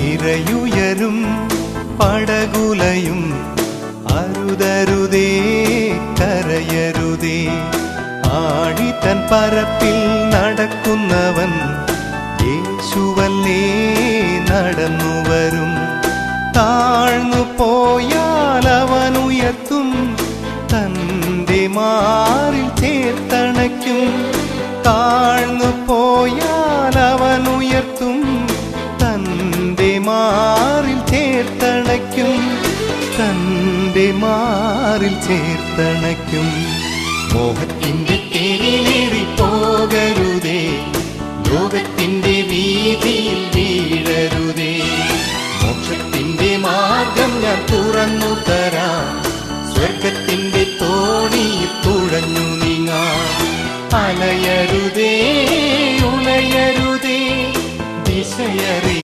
തിരയുയരും പടകുലയും അരുതരുതേ കരയരുതേ. ആഴിതൻ പരപ്പിൽ നടക്കുന്നവൻ യേശുവല്ലേ നടന്നു വരും. താഴ്ന്നു പോയാൽ അവൻ ഉയർത്തും, തൻ്റെ മാറിൽ ചേർത്തണയ്ക്കും. താഴ്ന്നു പോയാൽ അവൻ ഉയർത്തും, തൻ്റെ മാറിൽ ചേർത്തണയ്ക്കും. തൻ്റെ മാറിൽ ചേർത്തണയ്ക്കും. മോഹത്തിൻ്റെ തേരിലേറി പോകരുതേ, ലോകത്തിൻ്റെ